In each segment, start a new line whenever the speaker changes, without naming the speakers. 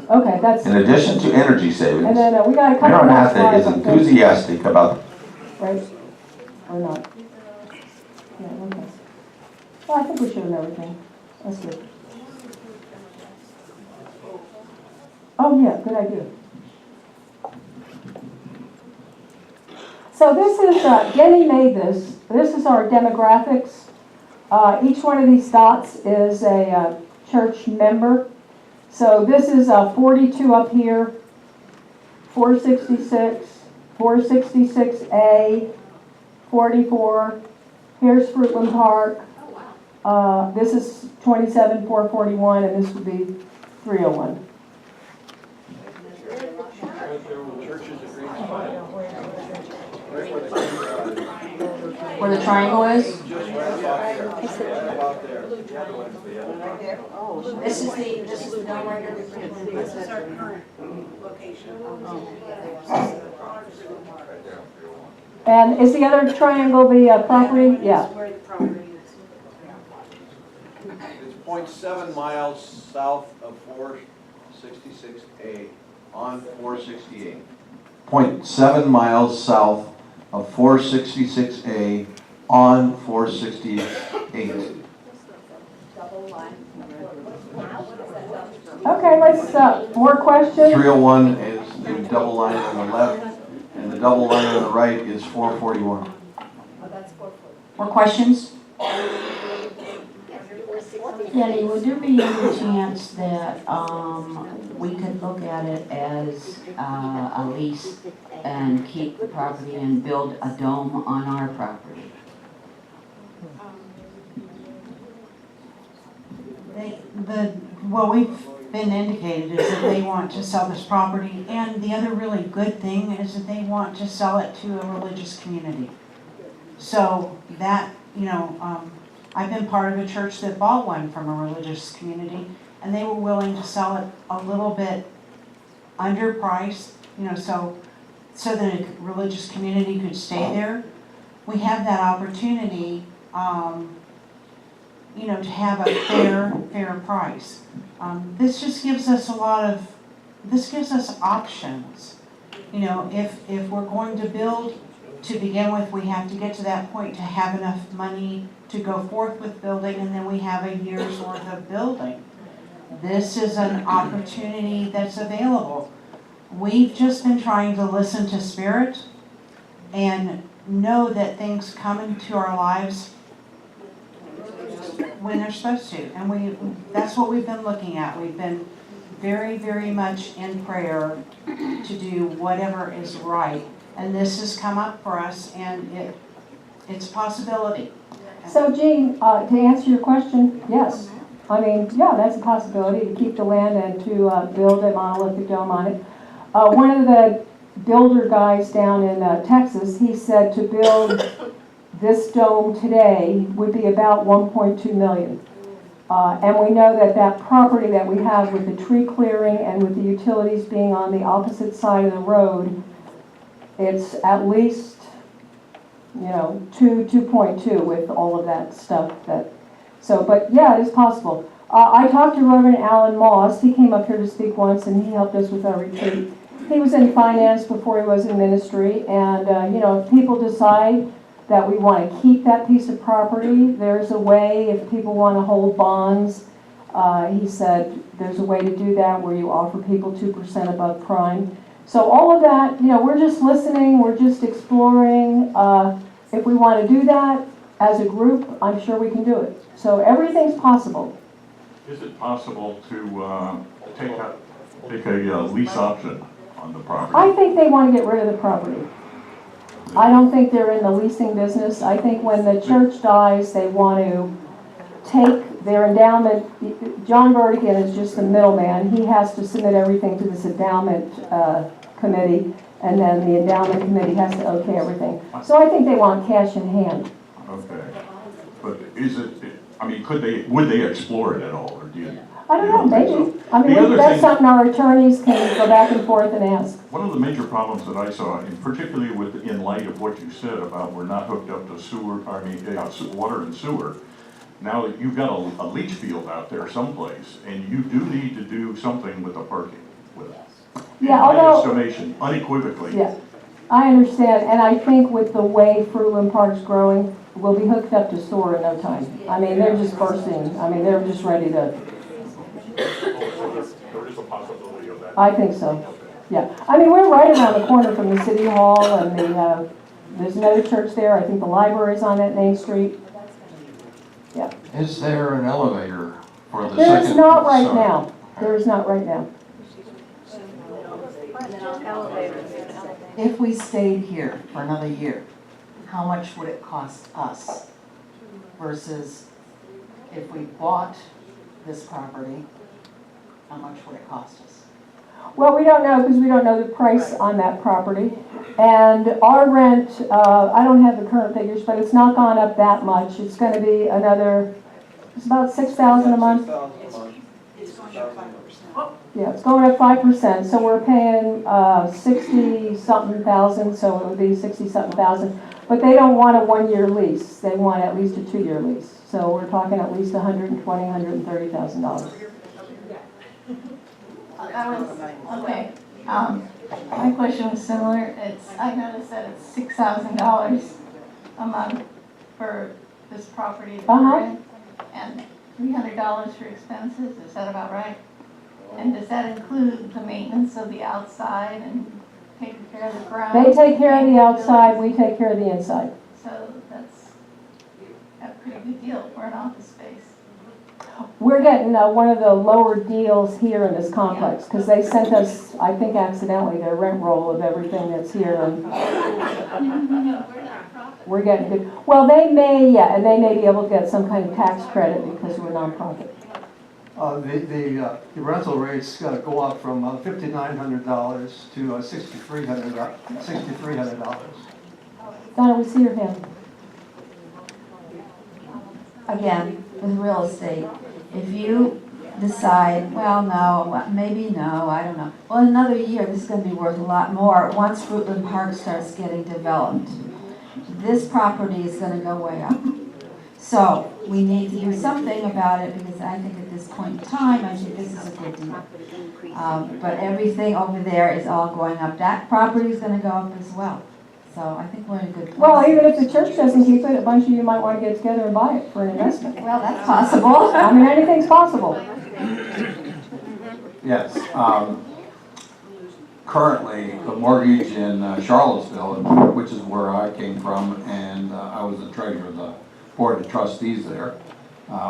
Okay, that's.
In addition to energy savings,
And then we got a couple
Mayor
more
Nathe
slides.
is enthusiastic about.
Right? Or not? Yeah, okay. Well, I think we showed everything. That's good. Oh, yeah, good idea. So this is, Denny made this. This is our demographics. Each one of these dots is a church member. So this is 42 up here, 466, 466A, 44. Here's Fruitland Park. This is 27,441, and this would be 301.
Where the triangle is? This is the dome right here.
This is our current location.
And is the other triangle the property? Yeah.
Where the property is.
It's 0.7 miles south of 466A on 468.
0.7 miles south of 466A on 468.
Okay, let's, more questions?
301 is the double line on the left, and the double line on the right is 441.
More questions?
Denny, would there be any chance that we could look at it as a lease and keep the property and build a dome on our property?
What we've been indicated is that they want to sell this property, and the other really good thing is that they want to sell it to a religious community. So that, I've been part of a church that bought one from a religious community, and they were willing to sell it a little bit underpriced, so that a religious community could stay there. We have that opportunity, to have a fair price. This just gives us this gives us options. If we're going to build, to begin with, we have to get to that point to have enough money to go forth with building, and then we have a year's worth of building. This is an opportunity that's available. We've just been trying to listen to Spirit and know that things come into our lives when they're supposed to. And that's what we've been looking at. We've been very, very much in prayer to do whatever is right. And this has come up for us, and it's a possibility.
So Jean, to answer your question, yes. I mean, yeah, that's a possibility to keep the land and to build a monolithic dome on it. One of the builder guys down in Texas, he said to build this dome today would be about 1.2 million. And we know that that property that we have with the tree clearing and with the utilities being on the opposite side of the road, it's at least, 2.2 with all of that stuff but yeah, it is possible. I talked to Reverend Alan Moss. He came up here to speak once, and he helped us with our retreat. He was in finance before he was in ministry, and if people decide that we want to keep that piece of property, there's a way. If people want to hold bonds, he said there's a way to do that where you offer people 2% above prime. So all of that, we're just listening, we're just exploring. If we want to do that as a group, I'm sure we can do it. So everything's possible.
Is it possible to take a lease option on the property?
I think they want to get rid of the property. I don't think they're in the leasing business. I think when the church dies, they want to take their endowment. John Vertigan is just the middleman. He has to submit everything to this endowment committee, and then the endowment committee has to okay everything. So I think they want cash in hand.
Okay. But would they explore it at all, or do you?
I don't know, maybe.
So?
I mean, that's something our attorneys can go back and forth and ask.
One of the major problems that I saw, and particularly in light of what you said about we're not hooked up to water and sewer, now you've got a leach field out there someplace, and you do need to do something with the parking. with it.
Yeah,
In my
although,
estimation, unequivocally.
yeah, I understand, and I think with the way Fruitland Park's growing, we'll be hooked up to sewer in no time. I mean, they're just bursting, I mean, they're just ready to,
There is a possibility of that.
I think so, yeah. I mean, we're right around the corner from the city hall and there's another church there, I think the library's on that Main Street.
Is there an elevator for the
There
second?
is not right
sorry.
now, there is not right now.
If we stayed here for another year, how much would it cost us versus if we bought this property, how much would it cost us?
Well, we don't know because we don't know the price on that property. And our rent, I don't have the current figures, but it's not gone up that much. It's going to be another, it's about $6,000 a month.
It's going up 5%.
Yeah, it's going up 5%, so we're paying 60-something thousand, so it would be 60-something thousand. But they don't want a one-year lease. They want at least a 2-year lease. So we're talking at least $120,000, $130,000.
Okay, my question was similar. I noticed that it's $6,000 a month for this property that we're in, and $300 for expenses, is that about right? And does that include the maintenance of the outside and taking care of the ground?
They take care of the outside, we take care of the inside.
So that's a pretty good deal for an office space.
We're getting one of the lower deals here in this complex, because they sent us, I think accidentally, their rent roll of everything that's here, and we're getting good. Well, they may, yeah, and they may be able to get some kind of tax credit because we're a nonprofit.
The rental rates go up from $5,900 to $6,300.
Donna, we see your hand.
Again, with real estate, if you decide, well, no, maybe no, I don't know. Well, in another year, this is gonna be worth a lot more once Fruitland Park starts getting developed. This property is gonna go way up. So, we need to do something about it, because I think at this point in time, I think this is a good deal. But everything over there is all going up. That property is gonna go up as well. So I think we're in a good place.
Well, even if the church doesn't keep it, a bunch of you might want to get together and buy it for an investment.
Well, that's possible.
I mean, anything's possible.
Yes. Currently, the mortgage in Charlottesville, which is where I came from, and I was the treasurer of the board of trustees there,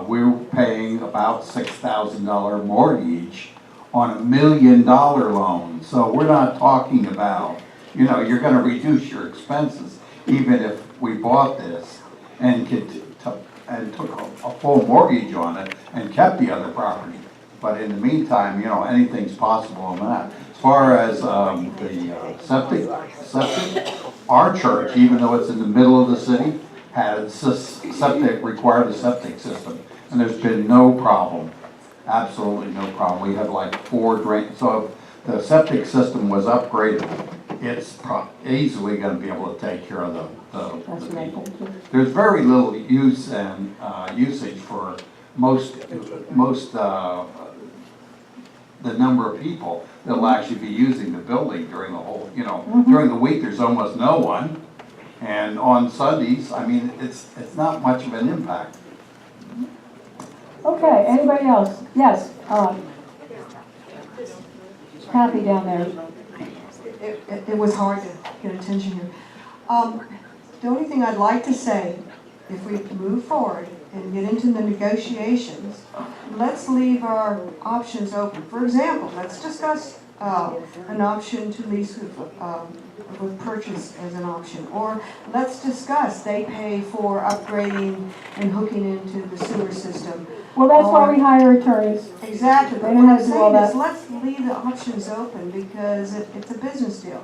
we were paying about $6,000 mortgage on $1 million loan. So we're not talking about, you know, you're going to reduce your expenses even if we bought this and took a full mortgage on it and kept the other property. But in the meantime, you know, anything's possible on that. As far as the septic, our church, even though it's in the middle of the city, required a septic system, and there's been no problem, absolutely no problem. We have like 4 drains, so if the septic system was upgraded, it's easily going to be able to take care of the people. There's very little use and usage for most the number of people that will actually be using the building during the whole, you know, during the week there's almost no one, and on Sundays, I mean, it's not much of an impact.
Okay, anybody else? Yes. Kathy down there.
It was hard to get attention here. The only thing I'd like to say, if we move forward and get into the negotiations, let's leave our options open. For example, let's discuss an option to lease with purchase as an option. Or let's discuss they pay for upgrading and hooking into the sewer system.
Well, that's why we hire attorneys.
Exactly.
They don't have to do all that.
Let's leave the options open because it's a business deal.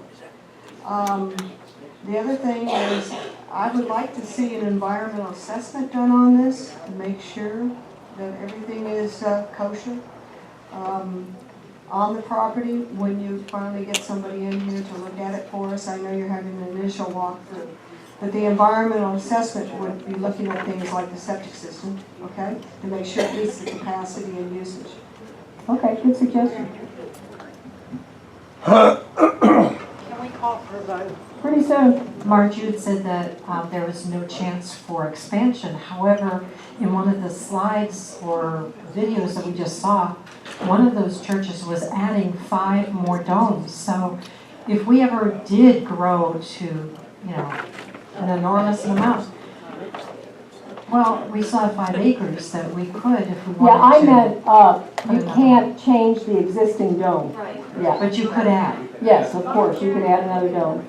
The other thing is, I would like to see an environmental assessment done on this to make sure that everything is kosher on the property when you finally get somebody in here to look at it for us. I know you're having an initial walkthrough. But the environmental assessment would be looking at things like the septic system, okay? To make sure it meets the capacity and usage.
Okay, good suggestion.
Can we call for a vote?
Pretty soon.
Marge, you had said that there was no chance for expansion. However, in one of the slides or videos that we just saw, one of those churches was adding 5 more domes. So if we ever did grow to, an enormous amount, well, we still have 5 acres that we could if we
Yeah, I
wanted to.
meant, you can't change the existing dome.
Right.
Yeah,
But you could add.
yes, of course, you could add another dome.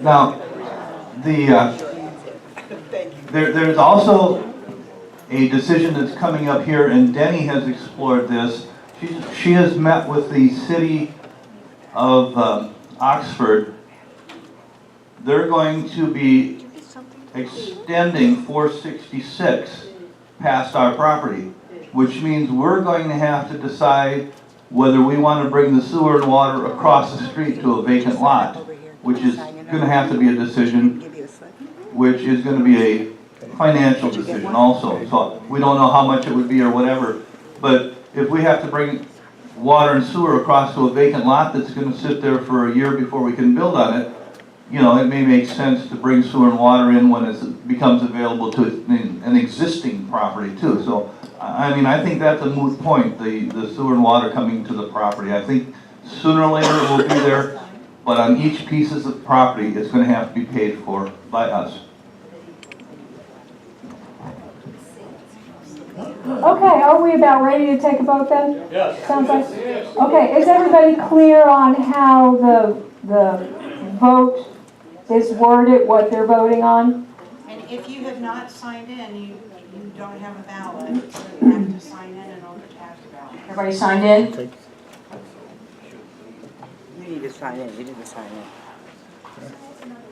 Now, there's also a decision that's coming up here, and Denny has explored this. She has met with the city of Oxford. They're going to be extending 466 past our property, which means we're going to have to decide whether we want to bring the sewer and water across the street to a vacant lot, which is going to have to be a decision, which is going to be a financial decision also. So we don't know how much it would be or whatever, but if we have to bring water and sewer across to a vacant lot that's going to sit there for a year before we can build on it, it may make sense to bring sewer and water in when it becomes available to an existing property too. So, I think that's a moot point, the sewer and water coming to the property. I think sooner or later it will be there, but on each piece of property, it's going to have to be paid for by us.
Okay, are we about ready to take a vote then? Yes. Sounds like, okay, is everybody clear on how the vote is worded, what they're voting on?
And if you have not signed in, you don't have a ballot, so you have to sign in in order to have the ballot.
Everybody signed in?
You need to sign in, you need to sign in.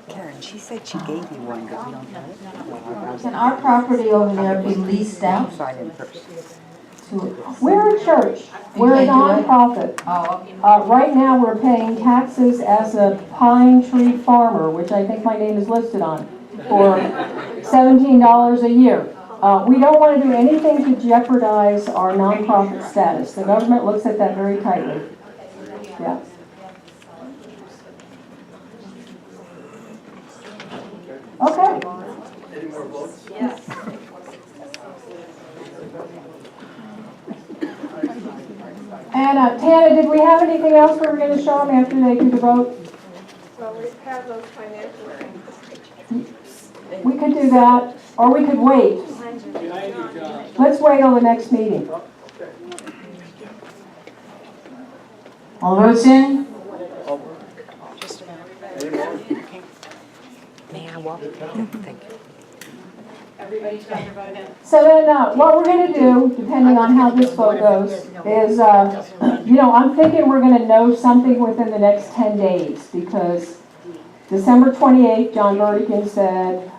Karen, she said she gave you one, but we don't have it.
Can our property over there be leased out?
Sign in first.
We're a church, we're a nonprofit.
Oh,
Right now, we're paying taxes as a pine tree farmer, which I think my name is listed on, for $17 a year. We don't want to do anything to jeopardize our nonprofit status. The government looks at that very tightly. Yeah. Okay.
Any more votes?
Yes.
And Tana, did we have anything else we were going to show them after they do the vote?
Well, we have those financial things.
We could do that, or we could wait. Let's wait till the next meeting.
All votes in?
May I walk? Thank you.
Everybody's got their vote in.
So then, what we're going to do, depending on how this vote goes, is, I'm thinking we're going to know something within the next 10 days, because December 28th, John Burdigan said,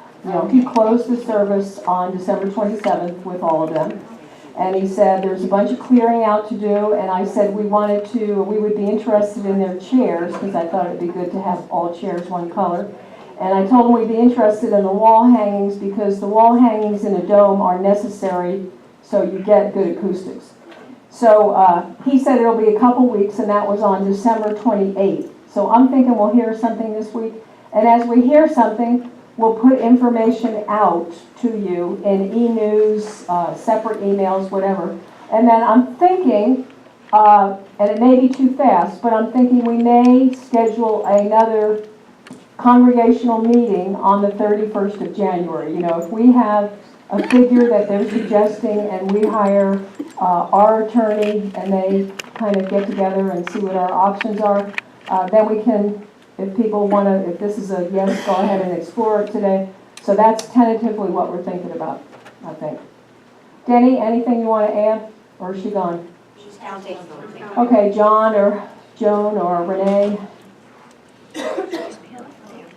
he closed the service on December 27th with all of them. And he said there's a bunch of clearing out to do, and I said we would be interested in their chairs, because I thought it'd be good to have all chairs one color. And I told him we'd be interested in the wall hangings, because the wall hangings in a dome are necessary so you get good acoustics. So he said it'll be a couple weeks, and that was on December 28th. So I'm thinking we'll hear something this week. And as we hear something, we'll put information out to you in e-news, separate emails, whatever. And then I'm thinking, and it may be too fast, but I'm thinking we may schedule another congregational meeting on the 31st of January. If we have a figure that they're suggesting and we hire our attorney and they kind of get together and see what our options are, then we can, if people want to, if this is a yes, go ahead and explore it today. So that's tentatively what we're thinking about, I think. Denny, anything you want to add, or is she gone?
She's counting.
Okay, John or Joan or Renee.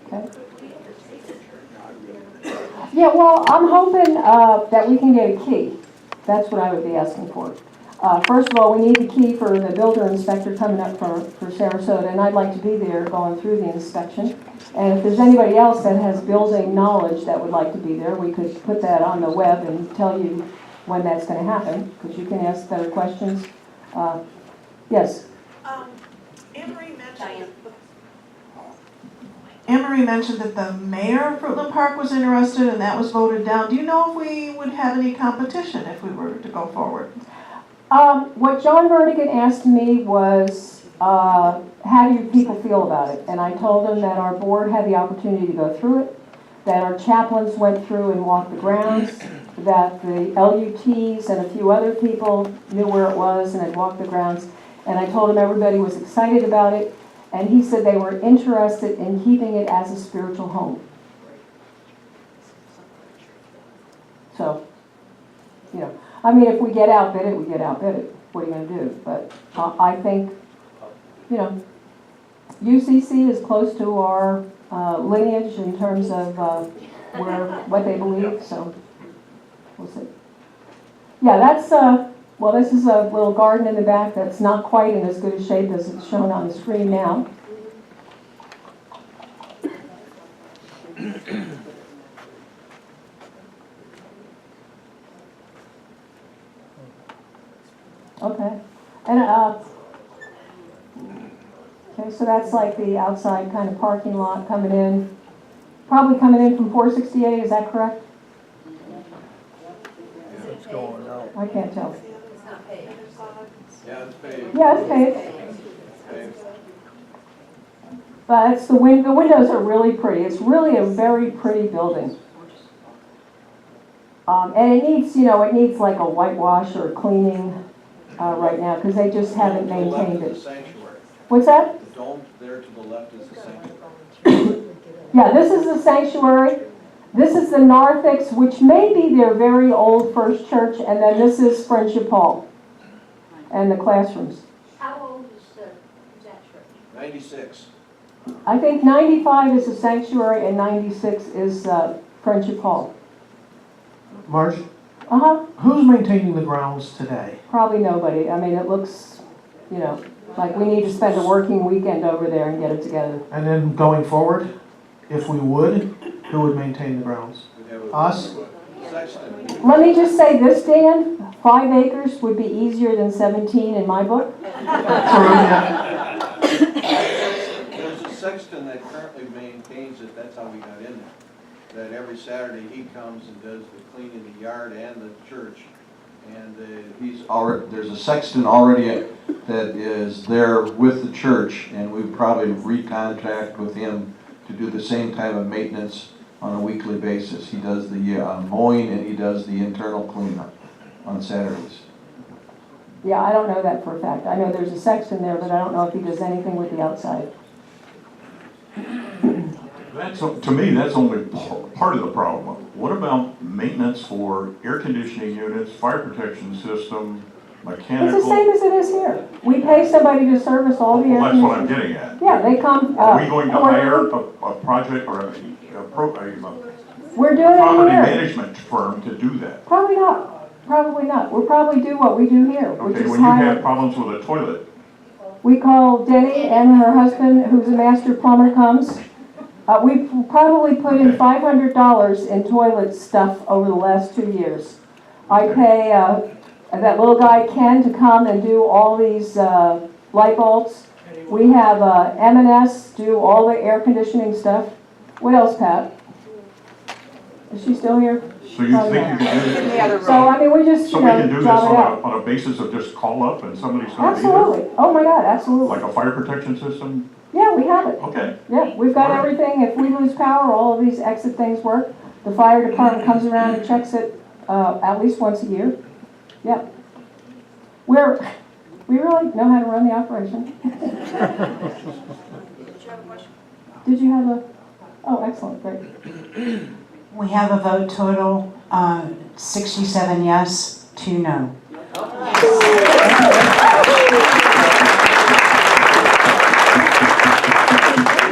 Okay. Yeah, well, I'm hoping that we can get a key. That's what I would be asking for. First of all, we need the key for the builder inspector coming up for Sarasota, and I'd like to be there going through the inspection. And if there's anybody else that has building knowledge that would like to be there, we could put that on the web and tell you when that's going to happen, because you can ask better questions. Yes?
Anne-Marie mentioned that the mayor of Fruitland Park was interested and that was voted down. Do you know if we would have any competition if we were to go forward?
What John Vertigan asked me was, how do you people feel about it? And I told him that our board had the opportunity to go through it, that our chaplains went through and walked the grounds, that the LUTs and a few other people knew where it was and had walked the grounds. And I told him everybody was excited about it. And he said they were interested in keeping it as a spiritual home. So, you know, I mean, if we get outbid it, we get outbid it. What are you going to do? But I think, you know, UCC is close to our lineage in terms of what they believe. So, we'll see. Yeah, that's well, this is a little garden in the back that's not quite in as good a shape as it's shown on the screen now. Okay. And okay, so that's like the outside kind of parking lot coming in. Probably coming in from 468, is that correct?
It's going out.
I can't tell.
Yeah, it's paved.
Yeah, it's paved. But it's the windows are really pretty. It's really a very pretty building. And it needs, you know, it needs like a whitewash or cleaning right now because they just haven't maintained it.
Sanctuary.
What's that?
The dome there to the left is the sanctuary.
Yeah, this is the sanctuary. This is the narthex, which may be their very old first church, and then this is Friendship Hall and the classrooms.
How old is that church?
96.
I think 95 is the sanctuary and 96 is Friendship Hall.
Marge,
Uh-huh.
who's maintaining the grounds today?
Probably nobody. I mean, it looks, you know, like we need to spend a working weekend over there and get it together.
And then going forward, if we would, who would maintain the grounds?
We'd have a
Us?
sexton.
Let me just say this, Dan, 5 acres would be easier than 17 in my book.
There's a sexton that currently maintains it, that's how we got in there. That every Saturday he comes and does the cleaning of the yard and the church. And there's a sexton already that is there with the church, and we probably recontract with him to do the same type of maintenance on a weekly basis. He does the mowing and he does the internal cleanup on Saturdays.
Yeah, I don't know that for a fact. I know there's a sexton there, but I don't know if he does anything with the outside.
To me, that's only part of the problem. What about maintenance for air conditioning units, fire protection system, mechanical?
It's the same as it is here. We pay somebody to service all the air
Well, that's what I'm
conditioning.
getting at.
Yeah, they come.
Are we going to hire
quarterly.
a project or a
We're doing it
property
here.
management firm to do that?
Probably not. Probably not. We'll probably do what we do here, which
Okay,
is
when you
hire.
have problems with a toilet,
We call Denny and her husband, who's a master plumber, comes. We've probably put in $500 in toilet stuff over the last 2 years. I pay that little guy Ken to come and do all these light bulbs. We have M&S do all the air conditioning stuff. What else, Pat? Is she still here?
so you think you can do this?
So, I mean, we just,
So
you
we
know,
can do this
job it out.
on a basis of just call up and somebody's going to be there?
Absolutely. Oh my God, absolutely.
Like a fire protection system?
Yeah, we have it.
Okay.
Yeah, we've got
All right.
everything. If we lose power, all of these exit things work. The fire department comes around and checks it at least once a year. Yep. We really know how to run the operation. Did you have a? Oh, excellent, great.
We have a vote total, 67 yes, 2 no.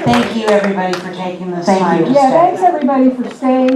Thank you, everybody, for taking this time to stay.
Yeah, thanks everybody for staying.